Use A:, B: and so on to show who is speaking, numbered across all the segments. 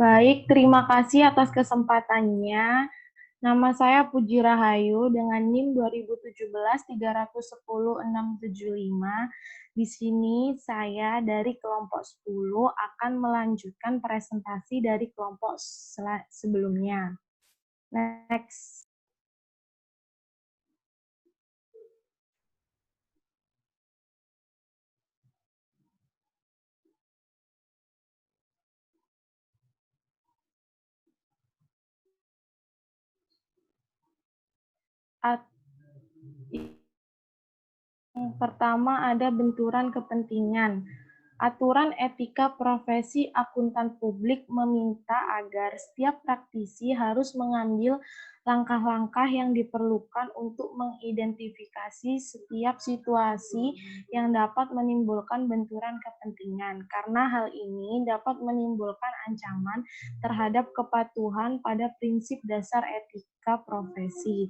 A: Baik, terima kasih atas kesempatannya. Nama saya Puji Rahayu dengan NIM 2017-310-675. Di sini saya dari kelompok 10 akan melanjutkan presentasi dari kelompok sebelumnya. Next. Yang pertama ada benturan kepentingan. Aturan etika profesi akuntan publik meminta agar setiap praktisi harus mengambil langkah-langkah yang diperlukan untuk mengidentifikasi setiap situasi yang dapat menimbulkan benturan kepentingan, karena hal ini dapat menimbulkan ancaman terhadap kepatuhan pada prinsip dasar etika profesi.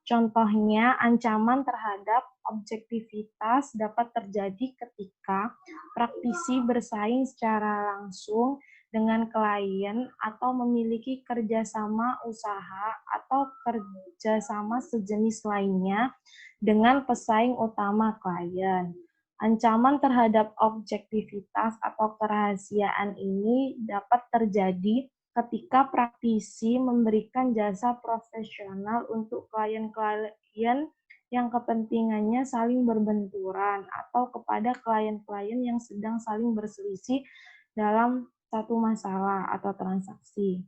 A: Contohnya, ancaman terhadap objektivitas dapat terjadi ketika praktisi bersaing secara langsung dengan klien atau memiliki kerjasama usaha atau kerjasama sejenis lainnya dengan pesaing utama klien. Ancaman terhadap objektivitas atau kerahasiaan ini dapat terjadi ketika praktisi memberikan jasa profesional untuk klien-klien yang kepentingannya saling berbenturan atau kepada klien-klien yang sedang saling berselisih dalam satu masalah atau transaksi.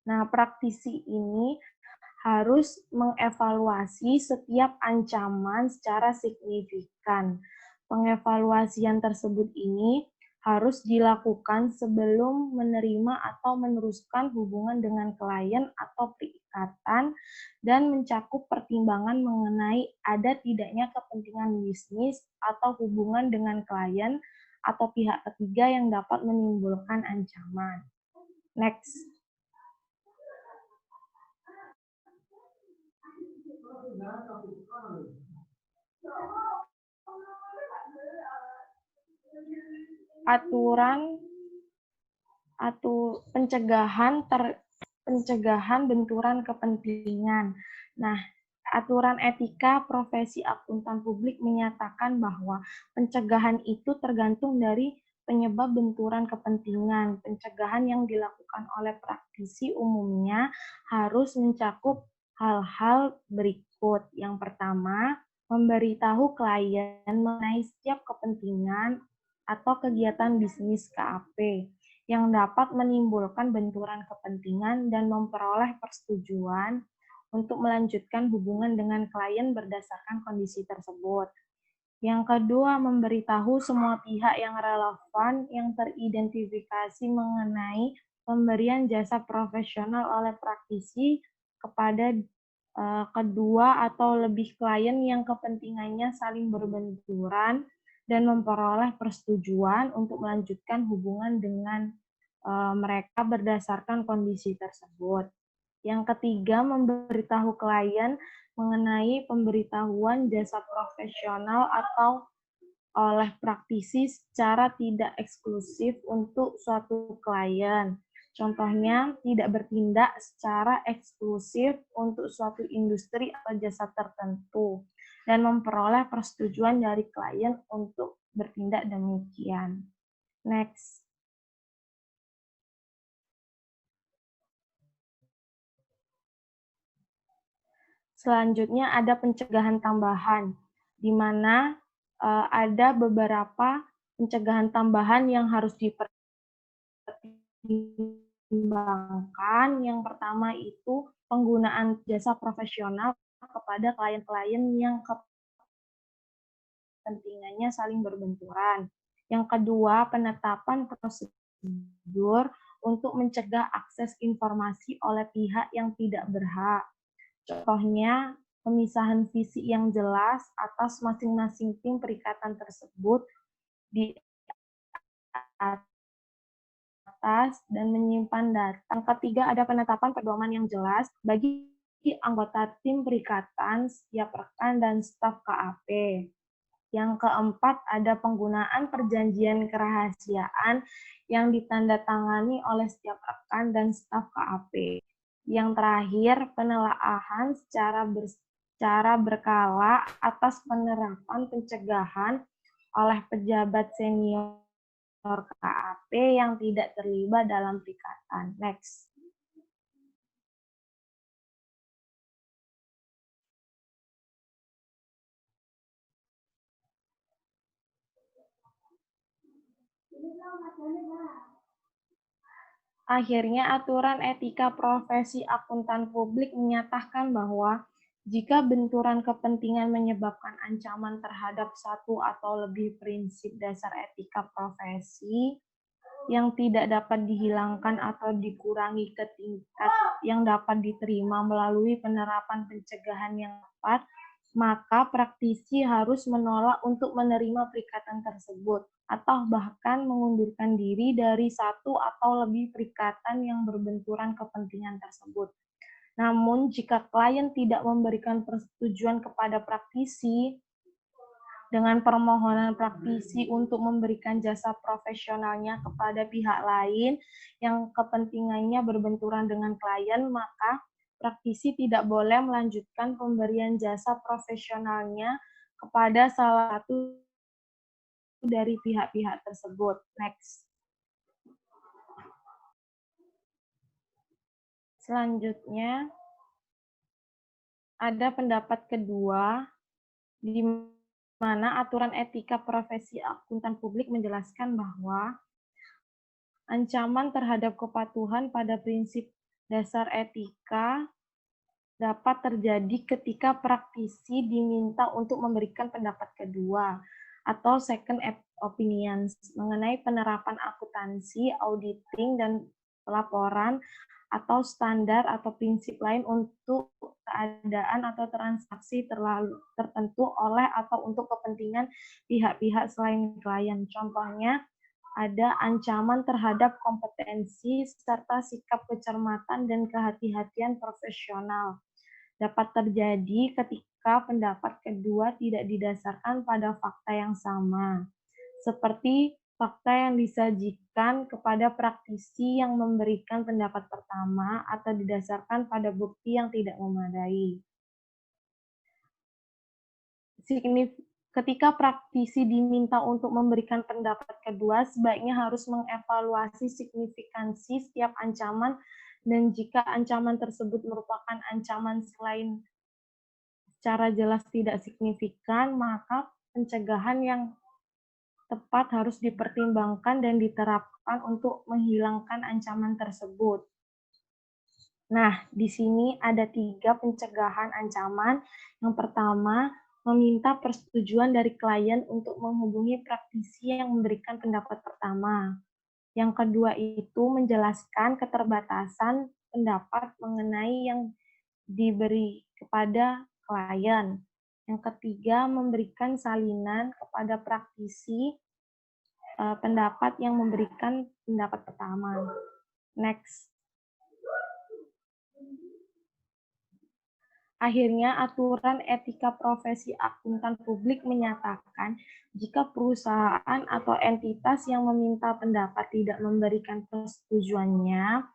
A: Nah, praktisi ini harus mengevaluasi setiap ancaman secara signifikan. Pengevaluasian tersebut ini harus dilakukan sebelum menerima atau meneruskan hubungan dengan klien atau perikatan dan mencakup pertimbangan mengenai ada tidaknya kepentingan bisnis atau hubungan dengan klien atau pihak ketiga yang dapat menimbulkan ancaman. Next. Aturan atau pencegahan benturan kepentingan. Nah, aturan etika profesi akuntan publik menyatakan bahwa pencegahan itu tergantung dari penyebab benturan kepentingan. Pencegahan yang dilakukan oleh praktisi umumnya harus mencakup hal-hal berikut. Yang pertama, memberitahu klien mengenai setiap kepentingan atau kegiatan bisnis KAP yang dapat menimbulkan benturan kepentingan dan memperoleh persetujuan untuk melanjutkan hubungan dengan klien berdasarkan kondisi tersebut. Yang kedua, memberitahu semua pihak yang relevan yang teridentifikasi mengenai pemberian jasa profesional oleh praktisi kepada kedua atau lebih klien yang kepentingannya saling berbenturan dan memperoleh persetujuan untuk melanjutkan hubungan dengan mereka berdasarkan kondisi tersebut. Yang ketiga, memberitahu klien mengenai pemberitahuan jasa profesional atau oleh praktisi secara tidak eksklusif untuk suatu klien. Contohnya, tidak bertindak secara eksklusif untuk suatu industri atau jasa tertentu, dan memperoleh persetujuan dari klien untuk bertindak demikian. Next. Selanjutnya ada pencegahan tambahan, di mana ada beberapa pencegahan tambahan yang harus dipertimbangkan. Yang pertama itu penggunaan jasa profesional kepada klien-klien yang kepentingannya saling berbenturan. Yang kedua, penetapan prosedur untuk mencegah akses informasi oleh pihak yang tidak berhak. Contohnya, pemisahan visi yang jelas atas masing-masing tim perikatan tersebut di atas dan menyimpan data. Yang ketiga, ada penetapan pedoman yang jelas bagi anggota tim perikatan, setiap rekan, dan staf KAP. Yang keempat, ada penggunaan perjanjian kerahasiaan yang ditandatangani oleh setiap rekan dan staf KAP. Yang terakhir, penelaahan secara berkala atas penerapan pencegahan oleh pejabat senior KAP yang tidak terlibat dalam perikatan. Next. Akhirnya, aturan etika profesi akuntan publik menyatakan bahwa jika benturan kepentingan menyebabkan ancaman terhadap satu atau lebih prinsip dasar etika profesi yang tidak dapat dihilangkan atau dikurangi ke tingkat yang dapat diterima melalui penerapan pencegahan yang tepat, maka praktisi harus menolak untuk menerima perikatan tersebut atau bahkan mengundurkan diri dari satu atau lebih perikatan yang berbenturan kepentingan tersebut. Namun, jika klien tidak memberikan persetujuan kepada praktisi dengan permohonan praktisi untuk memberikan jasa profesionalnya kepada pihak lain yang kepentingannya berbenturan dengan klien, maka praktisi tidak boleh melanjutkan pemberian jasa profesionalnya kepada salah satu dari pihak-pihak tersebut. Next. Selanjutnya, ada pendapat kedua, di mana aturan etika profesi akuntan publik menjelaskan bahwa ancaman terhadap kepatuhan pada prinsip dasar etika dapat terjadi ketika praktisi diminta untuk memberikan pendapat kedua atau second opinions mengenai penerapan akuntansi, auditing, dan pelaporan atau standar atau prinsip lain untuk keadaan atau transaksi tertentu oleh atau untuk kepentingan pihak-pihak selain klien. Contohnya, ada ancaman terhadap kompetensi serta sikap kecermatan dan kehati-hatian profesional. Dapat terjadi ketika pendapat kedua tidak didasarkan pada fakta yang sama, seperti fakta yang disajikan kepada praktisi yang memberikan pendapat pertama atau didasarkan pada bukti yang tidak memadai. Ketika praktisi diminta untuk memberikan pendapat kedua, sebaiknya harus mengevaluasi signifikansi setiap ancaman, dan jika ancaman tersebut merupakan ancaman selain secara jelas tidak signifikan, maka pencegahan yang tepat harus dipertimbangkan dan diterapkan untuk menghilangkan ancaman tersebut. Nah, di sini ada 3 pencegahan ancaman. Yang pertama, meminta persetujuan dari klien untuk menghubungi praktisi yang memberikan pendapat pertama. Yang kedua itu menjelaskan keterbatasan pendapat mengenai yang diberi kepada klien. Yang ketiga, memberikan salinan kepada praktisi pendapat yang memberikan pendapat pertama. Next. Akhirnya, aturan etika profesi akuntan publik menyatakan jika perusahaan atau entitas yang meminta pendapat tidak memberikan persetujuannya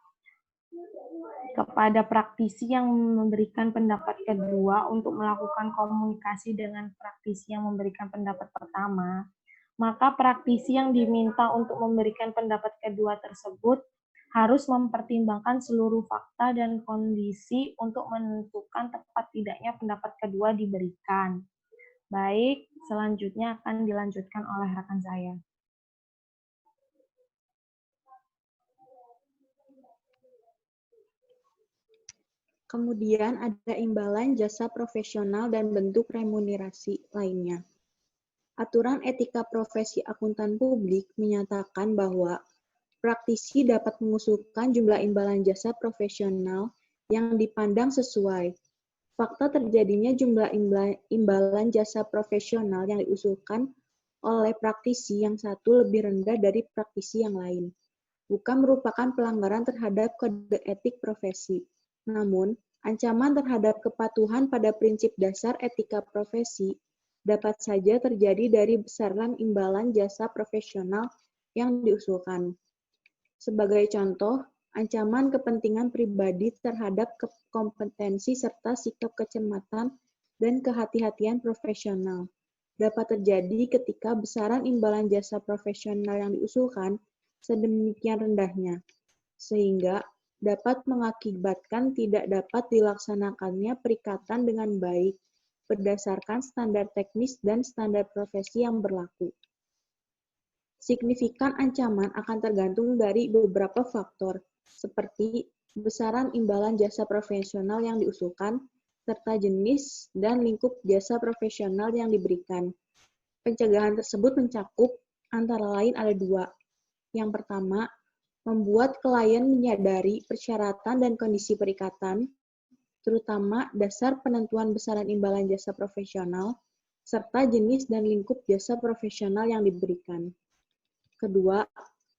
A: kepada praktisi yang memberikan pendapat kedua untuk melakukan komunikasi dengan praktisi yang memberikan pendapat pertama, maka praktisi yang diminta untuk memberikan pendapat kedua tersebut harus mempertimbangkan seluruh fakta dan kondisi untuk menentukan tepat tidaknya pendapat kedua diberikan. Baik, selanjutnya akan dilanjutkan oleh rekan saya.
B: Kemudian ada imbalan jasa profesional dan bentuk remunerasi lainnya. Aturan etika profesi akuntan publik menyatakan bahwa praktisi dapat mengusulkan jumlah imbalan jasa profesional yang dipandang sesuai. Fakta terjadinya jumlah imbalan jasa profesional yang diusulkan oleh praktisi yang satu lebih rendah dari praktisi yang lain, bukan merupakan pelanggaran terhadap kode etik profesi. Namun, ancaman terhadap kepatuhan pada prinsip dasar etika profesi dapat saja terjadi dari besaran imbalan jasa profesional yang diusulkan. Sebagai contoh, ancaman kepentingan pribadi terhadap kompetensi serta sikap kecermatan dan kehati-hatian profesional dapat terjadi ketika besaran imbalan jasa profesional yang diusulkan sedemikian rendahnya, sehingga dapat mengakibatkan tidak dapat dilaksanakannya perikatan dengan baik berdasarkan standar teknis dan standar profesi yang berlaku. Signifikan ancaman akan tergantung dari beberapa faktor, seperti besaran imbalan jasa profesional yang diusulkan, serta jenis dan lingkup jasa profesional yang diberikan. Pencegahan tersebut mencakup antara lain ada dua. Yang pertama, membuat klien menyadari persyaratan dan kondisi perikatan, terutama dasar penentuan besaran imbalan jasa profesional, serta jenis dan lingkup jasa profesional yang diberikan. Kedua,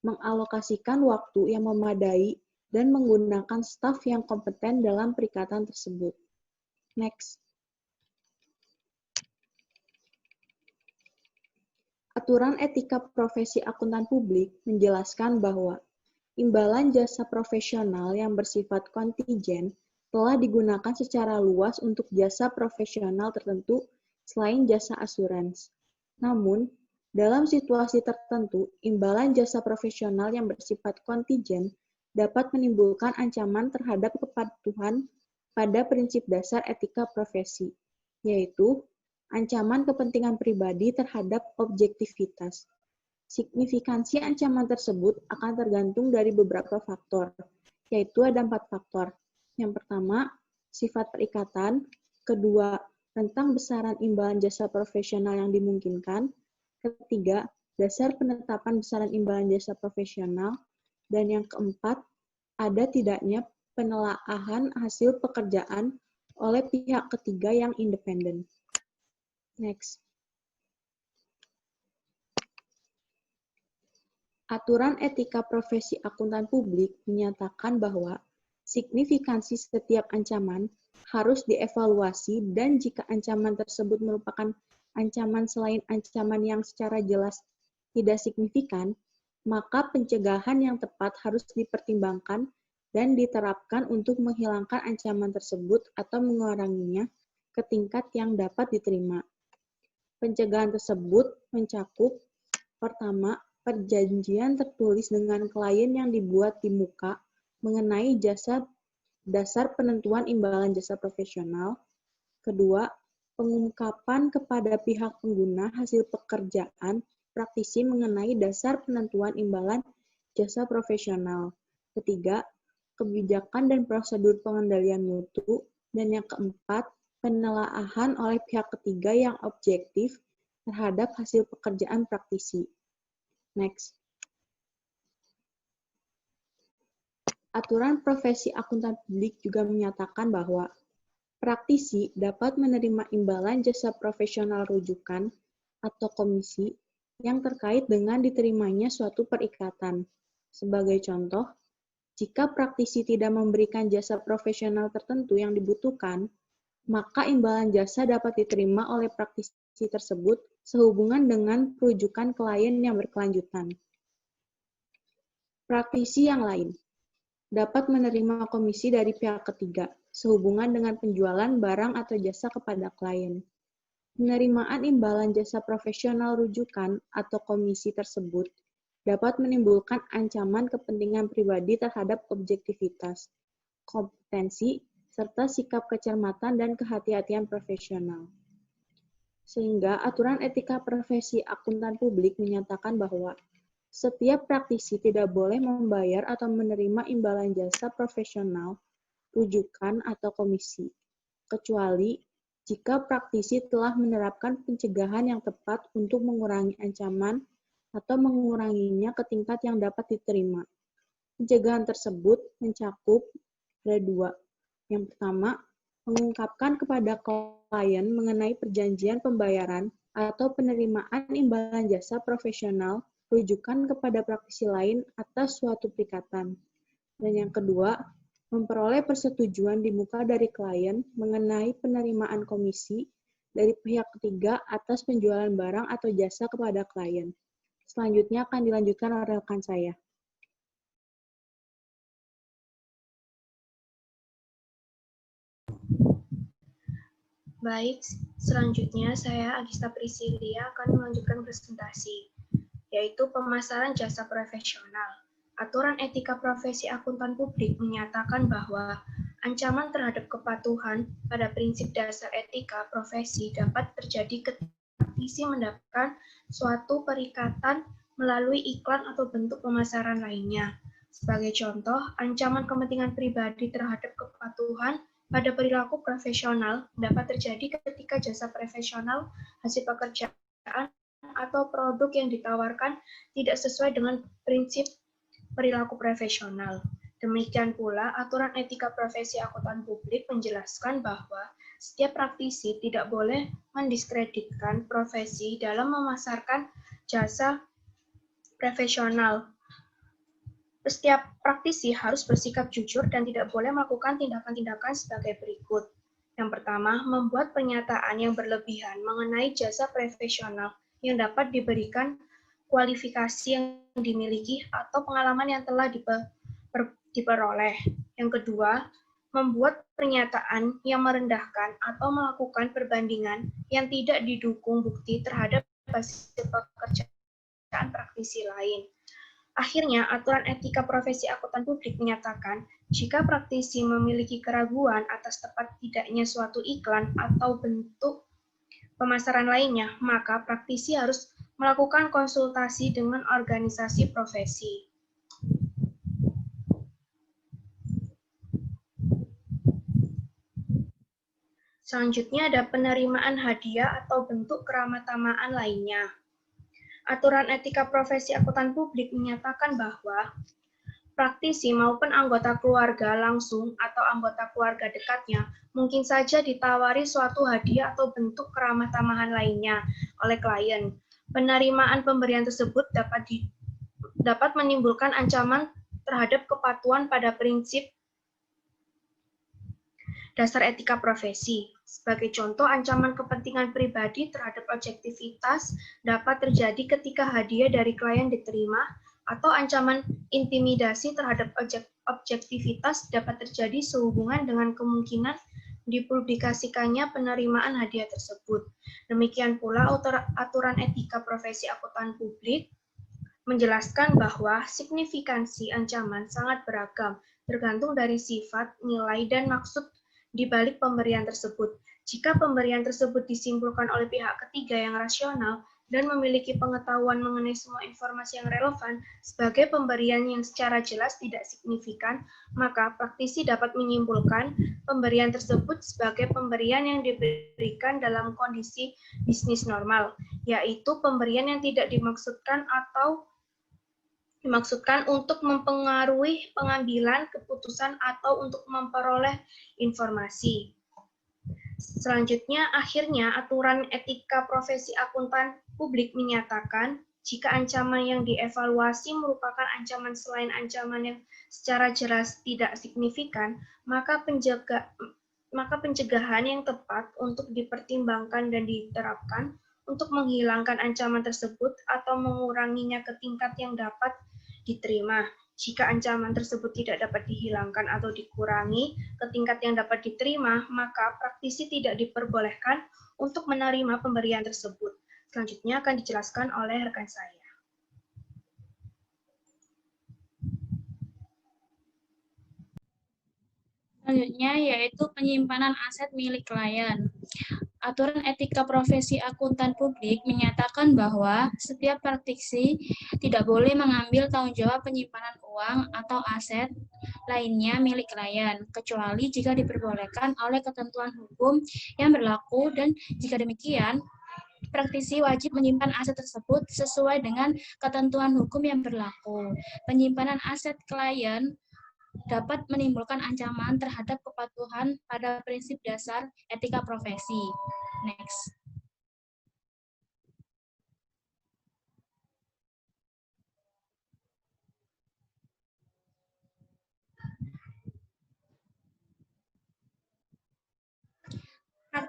B: mengalokasikan waktu yang memadai dan menggunakan staf yang kompeten dalam perikatan tersebut. Next. Aturan etika profesi akuntan publik menjelaskan bahwa imbalan jasa profesional yang bersifat kontingent telah digunakan secara luas untuk jasa profesional tertentu selain jasa asuransi. Namun, dalam situasi tertentu, imbalan jasa profesional yang bersifat kontingent dapat menimbulkan ancaman terhadap kepatuhan pada prinsip dasar etika profesi, yaitu ancaman kepentingan pribadi terhadap objektivitas. Signifikansi ancaman tersebut akan tergantung dari beberapa faktor, yaitu ada 4 faktor. Yang pertama, sifat perikatan. Kedua, tentang besaran imbalan jasa profesional yang dimungkinkan. Ketiga, dasar penetapan besaran imbalan jasa profesional. Dan yang keempat, ada tidaknya penelaahan hasil pekerjaan oleh pihak ketiga yang independen. Next. Aturan etika profesi akuntan publik menyatakan bahwa signifikansi setiap ancaman harus dievaluasi dan jika ancaman tersebut merupakan ancaman selain ancaman yang secara jelas tidak signifikan, maka pencegahan yang tepat harus dipertimbangkan dan diterapkan untuk menghilangkan ancaman tersebut atau menguranginya ke tingkat yang dapat diterima. Pencegahan tersebut mencakup, pertama, perjanjian tertulis dengan klien yang dibuat di muka mengenai dasar penentuan imbalan jasa profesional. Kedua, pengungkapan kepada pihak pengguna hasil pekerjaan praktisi mengenai dasar penentuan imbalan jasa profesional. Ketiga, kebijakan dan prosedur pengendalian mutu. Dan yang keempat, penelaahan oleh pihak ketiga yang objektif terhadap hasil pekerjaan praktisi. Next. Aturan profesi akuntan publik juga menyatakan bahwa praktisi dapat menerima imbalan jasa profesional rujukan atau komisi yang terkait dengan diterimanya suatu perikatan. Sebagai contoh, jika praktisi tidak memberikan jasa profesional tertentu yang dibutuhkan, maka imbalan jasa dapat diterima oleh praktisi tersebut sehubungan dengan rujukan klien yang berkelanjutan. Praktisi yang lain dapat menerima komisi dari pihak ketiga sehubungan dengan penjualan barang atau jasa kepada klien. Penerimaan imbalan jasa profesional rujukan atau komisi tersebut dapat menimbulkan ancaman kepentingan pribadi terhadap objektivitas, kompetensi, serta sikap kecermatan dan kehati-hatian profesional. Sehingga aturan etika profesi akuntan publik menyatakan bahwa setiap praktisi tidak boleh membayar atau menerima imbalan jasa profesional, rujukan, atau komisi, kecuali jika praktisi telah menerapkan pencegahan yang tepat untuk mengurangi ancaman atau menguranginya ke tingkat yang dapat diterima. Pencegahan tersebut mencakup ada dua. Yang pertama, mengungkapkan kepada klien mengenai perjanjian pembayaran atau penerimaan imbalan jasa profesional rujukan kepada praktisi lain atas suatu perikatan. Dan yang kedua, memperoleh persetujuan di muka dari klien mengenai penerimaan komisi dari pihak ketiga atas penjualan barang atau jasa kepada klien. Selanjutnya akan dilanjutkan oleh rekan saya.
C: Baik, selanjutnya saya Agista Priscilia akan melanjutkan presentasi, yaitu pemasaran jasa profesional. Aturan etika profesi akuntan publik menyatakan bahwa ancaman terhadap kepatuhan pada prinsip dasar etika profesi dapat terjadi ketika praktisi mendapatkan suatu perikatan melalui iklan atau bentuk pemasaran lainnya. Sebagai contoh, ancaman kepentingan pribadi terhadap kepatuhan pada perilaku profesional dapat terjadi ketika jasa profesional, hasil pekerjaan, atau produk yang ditawarkan tidak sesuai dengan prinsip perilaku profesional. Demikian pula, aturan etika profesi akuntan publik menjelaskan bahwa setiap praktisi tidak boleh mendiskreditkan profesi dalam memasarkan jasa profesional. Setiap praktisi harus bersikap jujur dan tidak boleh melakukan tindakan-tindakan sebagai berikut. Yang pertama, membuat pernyataan yang berlebihan mengenai jasa profesional yang dapat diberikan kualifikasi yang dimiliki atau pengalaman yang telah diperoleh. Yang kedua, membuat pernyataan yang merendahkan atau melakukan perbandingan yang tidak didukung bukti terhadap hasil pekerjaan praktisi lain. Akhirnya, aturan etika profesi akuntan publik menyatakan, jika praktisi memiliki keraguan atas tepat tidaknya suatu iklan atau bentuk pemasaran lainnya, maka praktisi harus melakukan konsultasi dengan organisasi profesi. Selanjutnya ada penerimaan hadiah atau bentuk keramatamahan lainnya. Aturan etika profesi akuntan publik menyatakan bahwa praktisi maupun anggota keluarga langsung atau anggota keluarga dekatnya mungkin saja ditawari suatu hadiah atau bentuk keramatamahan lainnya oleh klien. Penerimaan pemberian tersebut dapat menimbulkan ancaman terhadap kepatuhan pada prinsip dasar etika profesi. Sebagai contoh, ancaman kepentingan pribadi terhadap objektivitas dapat terjadi ketika hadiah dari klien diterima, atau ancaman intimidasi terhadap objektivitas dapat terjadi sehubungan dengan kemungkinan dipublikasikannya penerimaan hadiah tersebut. Demikian pula aturan etika profesi akuntan publik menjelaskan bahwa signifikansi ancaman sangat beragam, tergantung dari sifat, nilai, dan maksud di balik pemberian tersebut. Jika pemberian tersebut disimpulkan oleh pihak ketiga yang rasional dan memiliki pengetahuan mengenai semua informasi yang relevan sebagai pemberian yang secara jelas tidak signifikan, maka praktisi dapat menyimpulkan pemberian tersebut sebagai pemberian yang diberikan dalam kondisi bisnis normal, yaitu pemberian yang tidak dimaksudkan untuk mempengaruhi pengambilan keputusan atau untuk memperoleh informasi. Selanjutnya, akhirnya aturan etika profesi akuntan publik menyatakan jika ancaman yang dievaluasi merupakan ancaman selain ancaman yang secara jelas tidak signifikan, maka pencegahan yang tepat untuk dipertimbangkan dan diterapkan untuk menghilangkan ancaman tersebut atau menguranginya ke tingkat yang dapat diterima. Jika ancaman tersebut tidak dapat dihilangkan atau dikurangi ke tingkat yang dapat diterima, maka praktisi tidak diperbolehkan untuk menerima pemberian tersebut. Selanjutnya akan dijelaskan oleh rekan saya.
D: Selanjutnya yaitu penyimpanan aset milik klien. Aturan etika profesi akuntan publik menyatakan bahwa setiap praktisi tidak boleh mengambil tanggung jawab penyimpanan uang atau aset lainnya milik klien, kecuali jika diperbolehkan oleh ketentuan hukum yang berlaku, dan jika demikian, praktisi wajib menyimpan aset tersebut sesuai dengan ketentuan hukum yang berlaku. Penyimpanan aset klien dapat menimbulkan ancaman terhadap kepatuhan pada prinsip dasar etika profesi. Next.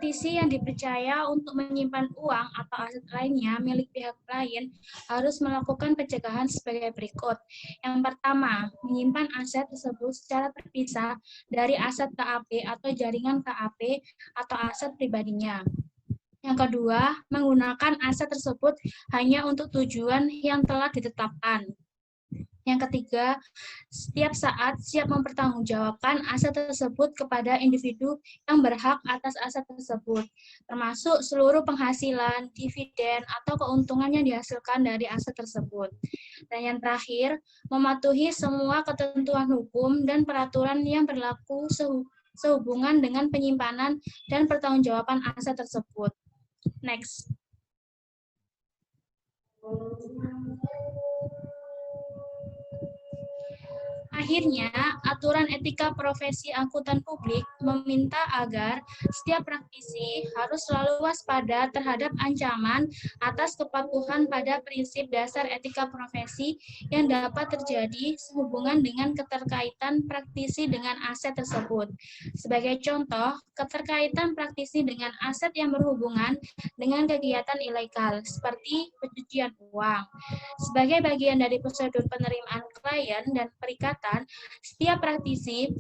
D: praktisi yang dipercaya untuk menyimpan uang atau aset lainnya milik pihak lain harus melakukan pencegahan sebagai berikut. Yang pertama, menyimpan aset tersebut secara terpisah dari aset KAP atau jaringan KAP atau aset pribadinya. Yang kedua, menggunakan aset tersebut hanya untuk tujuan yang telah ditetapkan. Yang ketiga, setiap saat siap mempertanggungjawabkan aset tersebut kepada individu yang berhak atas aset tersebut, termasuk seluruh penghasilan, dividen, atau keuntungan yang dihasilkan dari aset tersebut. Dan yang terakhir, mematuhi semua ketentuan hukum dan peraturan yang berlaku sehubungan dengan penyimpanan dan pertanggungjawaban aset tersebut. Next. Akhirnya, aturan etika profesi akuntan publik meminta agar setiap praktisi harus selalu waspada terhadap ancaman atas kepatuhan pada prinsip dasar etika profesi yang dapat terjadi sehubungan dengan keterkaitan praktisi dengan aset tersebut. Sebagai contoh, keterkaitan praktisi dengan aset yang berhubungan dengan kegiatan ilegal, seperti pencucian uang. Sebagai bagian dari prosedur penerimaan klien dan perikatan, setiap praktisi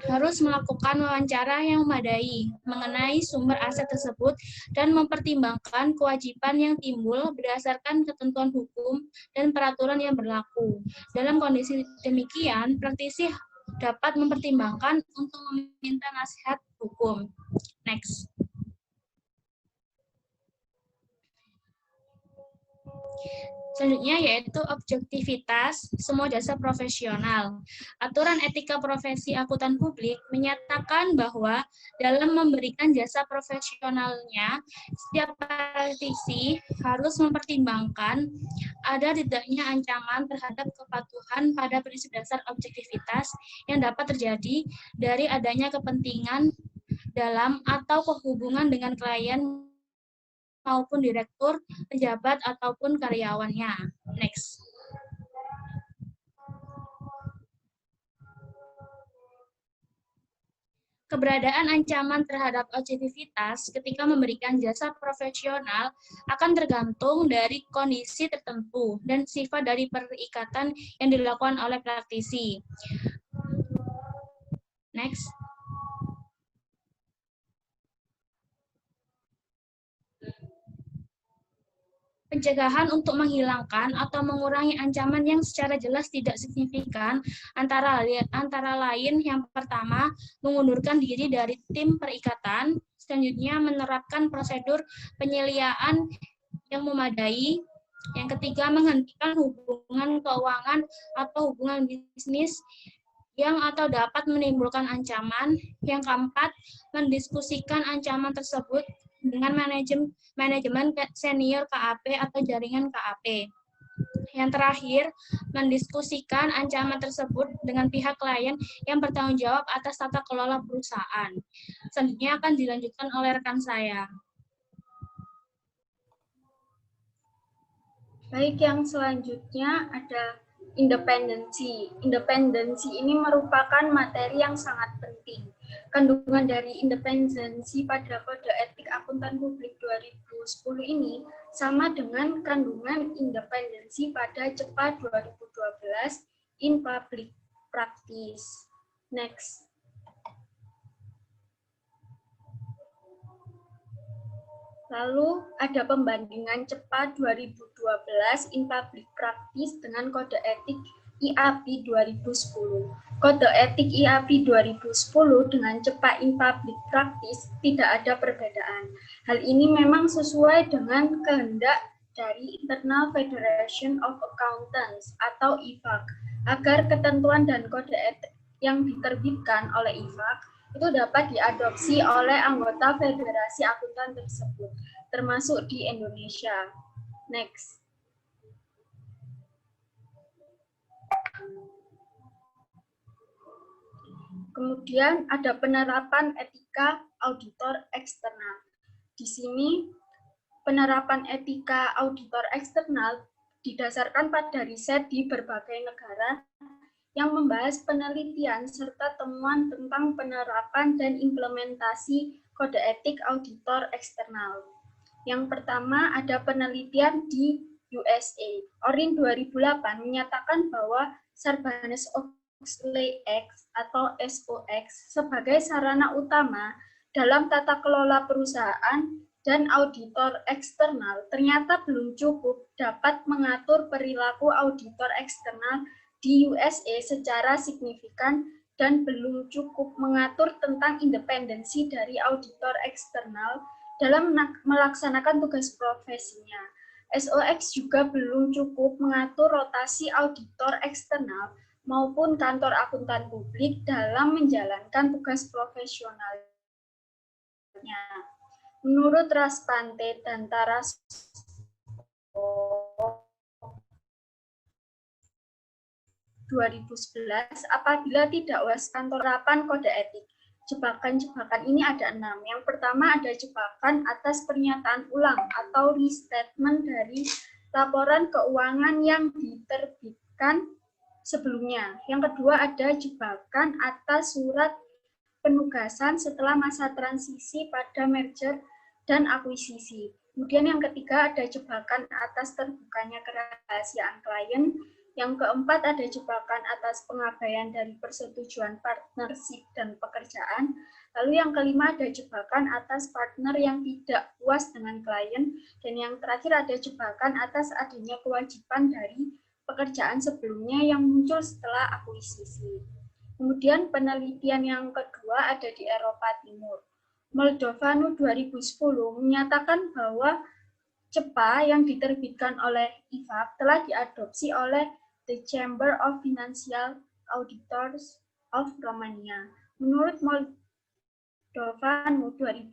D: harus melakukan wawancara yang memadai mengenai sumber aset tersebut dan mempertimbangkan kewajiban yang timbul berdasarkan ketentuan hukum dan peraturan yang berlaku. Dalam kondisi demikian, praktisi dapat mempertimbangkan untuk meminta nasihat hukum. Next. Selanjutnya yaitu objektivitas semua jasa profesional. Aturan etika profesi akuntan publik menyatakan bahwa dalam memberikan jasa profesionalnya, setiap praktisi harus mempertimbangkan ada tidaknya ancaman terhadap kepatuhan pada prinsip dasar objektivitas yang dapat terjadi dari adanya kepentingan dalam atau kehubungan dengan klien maupun direktur, pejabat, ataupun karyawannya. Next. Keberadaan ancaman terhadap objektivitas ketika memberikan jasa profesional akan tergantung dari kondisi tertentu dan sifat dari perikatan yang dilakukan oleh praktisi. Next. Pencegahan untuk menghilangkan atau mengurangi ancaman yang secara jelas tidak signifikan antara lain yang pertama, mengundurkan diri dari tim perikatan, selanjutnya menerapkan prosedur penyeliaan yang memadai, yang ketiga menghentikan hubungan keuangan atau hubungan bisnis yang atau dapat menimbulkan ancaman, yang keempat mendiskusikan ancaman tersebut dengan manajemen senior KAP atau jaringan KAP. Yang terakhir, mendiskusikan ancaman tersebut dengan pihak klien yang bertanggung jawab atas tata kelola perusahaan. Selanjutnya akan dilanjutkan oleh rekan saya.
C: Baik, yang selanjutnya ada independensi. Independensi ini merupakan materi yang sangat penting. Kandungan dari independensi pada Kode Etik Akuntan Publik 2010 ini sama dengan kandungan independensi pada CEPA 2012 in Public Practice. Next. Lalu ada pembandingan CEPA 2012 in Public Practice dengan Kode Etik IAPI 2010. Kode Etik IAPI 2010 dengan CEPA in Public Practice tidak ada perbedaan. Hal ini memang sesuai dengan kehendak dari Internal Federation of Accountants atau IFAC, agar ketentuan dan kode etik yang diterbitkan oleh IFAC itu dapat diadopsi oleh anggota Federasi Akuntan tersebut, termasuk di Indonesia. Next. Kemudian ada penerapan etika auditor eksternal. Di sini penerapan etika auditor eksternal didasarkan pada riset di berbagai negara yang membahas penelitian serta temuan tentang penerapan dan implementasi kode etik auditor eksternal. Yang pertama ada penelitian di USA. Orin 2008 menyatakan bahwa Sarbanes-Oxley Act atau SOX sebagai sarana utama dalam tata kelola perusahaan dan auditor eksternal ternyata belum cukup dapat mengatur perilaku auditor eksternal di USA secara signifikan dan belum cukup mengatur tentang independensi dari auditor eksternal dalam melaksanakan tugas profesinya. SOX juga belum cukup mengatur rotasi auditor eksternal maupun kantor akuntan publik dalam menjalankan tugas profesionalnya. Menurut Raspante dan Tarasko, apabila tidak was kantorapan kode etik. Jebakan-jebakan ini ada 6. Yang pertama ada jebakan atas pernyataan ulang atau restatement dari laporan keuangan yang diterbitkan sebelumnya. Yang kedua ada jebakan atas surat penugasan setelah masa transisi pada merger dan akuisisi. Kemudian yang ketiga ada jebakan atas terbukanya kerahasiaan klien. Yang keempat ada jebakan atas pengabaian dari persetujuan partnership dan pekerjaan. Lalu yang kelima ada jebakan atas partner yang tidak puas dengan klien. Dan yang terakhir ada jebakan atas adanya kewajiban dari pekerjaan sebelumnya yang muncul setelah akuisisi. Kemudian penelitian yang kedua ada di Eropa Timur. Moldovanu 2010 menyatakan bahwa CEPA yang diterbitkan oleh IFAB telah diadopsi oleh The Chamber of Financial Auditors of Romania. Menurut Moldovanu 2010,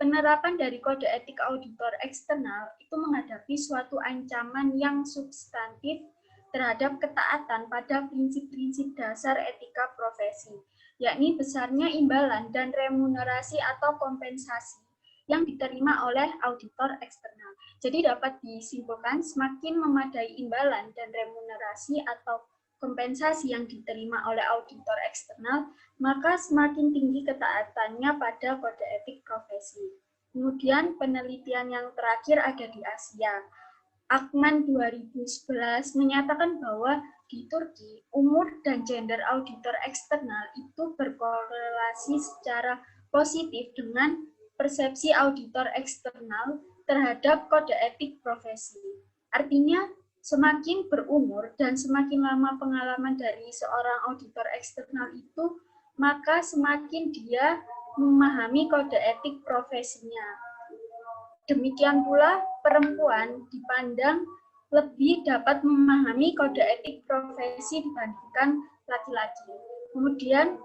C: penerapan dari kode etik auditor eksternal itu menghadapi suatu ancaman yang substantif terhadap ketaatan pada prinsip-prinsip dasar etika profesi, yakni besarnya imbalan dan remunerasi atau kompensasi yang diterima oleh auditor eksternal. Jadi dapat disimpulkan semakin memadai imbalan dan remunerasi atau kompensasi yang diterima oleh auditor eksternal, maka semakin tinggi ketaatannya pada kode etik profesi. Kemudian penelitian yang terakhir ada di Asia. Akman 2011 menyatakan bahwa di Turki, umur dan gender auditor eksternal itu berkorelasi secara positif dengan persepsi auditor eksternal terhadap kode etik profesi. Artinya, semakin berumur dan semakin lama pengalaman dari seorang auditor eksternal itu, maka semakin dia memahami kode etik profesinya. Demikian pula, perempuan dipandang lebih dapat memahami kode etik profesi dibandingkan laki-laki. Kemudian,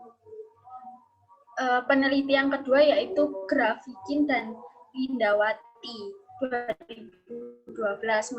C: penelitian kedua yaitu Grafikin dan Lindawati 2012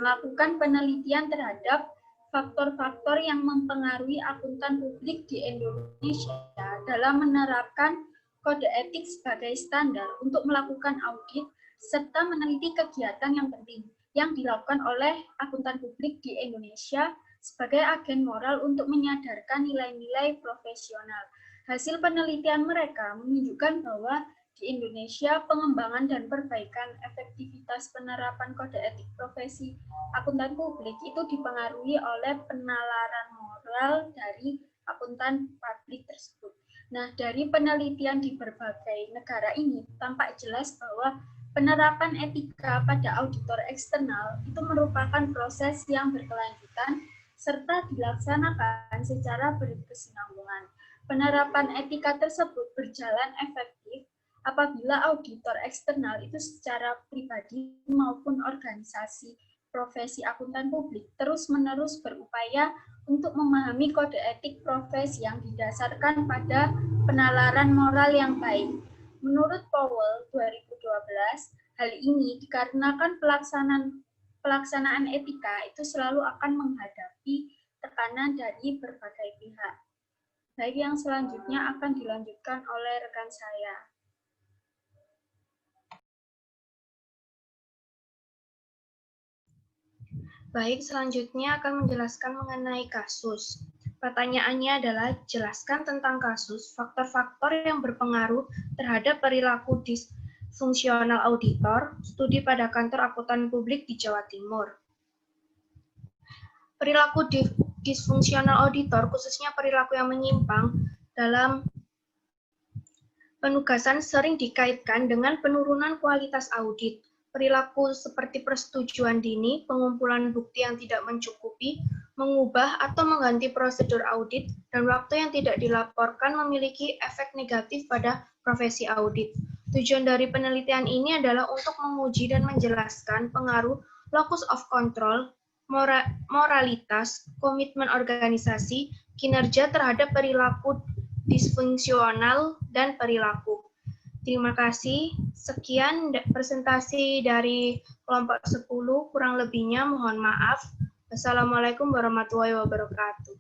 C: melakukan penelitian terhadap faktor-faktor yang mempengaruhi akuntan publik di Indonesia dalam menerapkan kode etik sebagai standar untuk melakukan audit serta meneliti kegiatan yang penting yang dilakukan oleh akuntan publik di Indonesia sebagai agen moral untuk menyadarkan nilai-nilai profesional. Hasil penelitian mereka menunjukkan bahwa di Indonesia pengembangan dan perbaikan efektivitas penerapan kode etik profesi akuntan publik itu dipengaruhi oleh penalaran moral dari akuntan publik tersebut. Nah, dari penelitian di berbagai negara ini tampak jelas bahwa penerapan etika pada auditor eksternal itu merupakan proses yang berkelanjutan serta dilaksanakan secara berkesinambungan. Penerapan etika tersebut berjalan efektif apabila auditor eksternal itu secara pribadi maupun organisasi profesi akuntan publik terus-menerus berupaya untuk memahami kode etik profesi yang didasarkan pada penalaran moral yang baik. Menurut Powell 2012, hal ini dikarenakan pelaksanaan etika itu selalu akan menghadapi tekanan dari berbagai pihak. Baik, yang selanjutnya akan dilanjutkan oleh rekan saya. Baik, selanjutnya akan menjelaskan mengenai kasus. Pertanyaannya adalah, jelaskan tentang kasus faktor-faktor yang berpengaruh terhadap perilaku disfungsional auditor, studi pada kantor akuntan publik di Jawa Timur. Perilaku disfungsional auditor, khususnya perilaku yang menyimpang dalam penugasan sering dikaitkan dengan penurunan kualitas audit. Perilaku seperti persetujuan dini, pengumpulan bukti yang tidak mencukupi, mengubah atau mengganti prosedur audit, dan waktu yang tidak dilaporkan memiliki efek negatif pada profesi audit. Tujuan dari penelitian ini adalah untuk menguji dan menjelaskan pengaruh locus of control, moralitas, komitmen organisasi, kinerja terhadap perilaku disfungsional, dan perilaku. Terima kasih. Sekian presentasi dari kelompok 10, kurang lebihnya mohon maaf. Wassalamualaikum warahmatullahi wabarakatuh.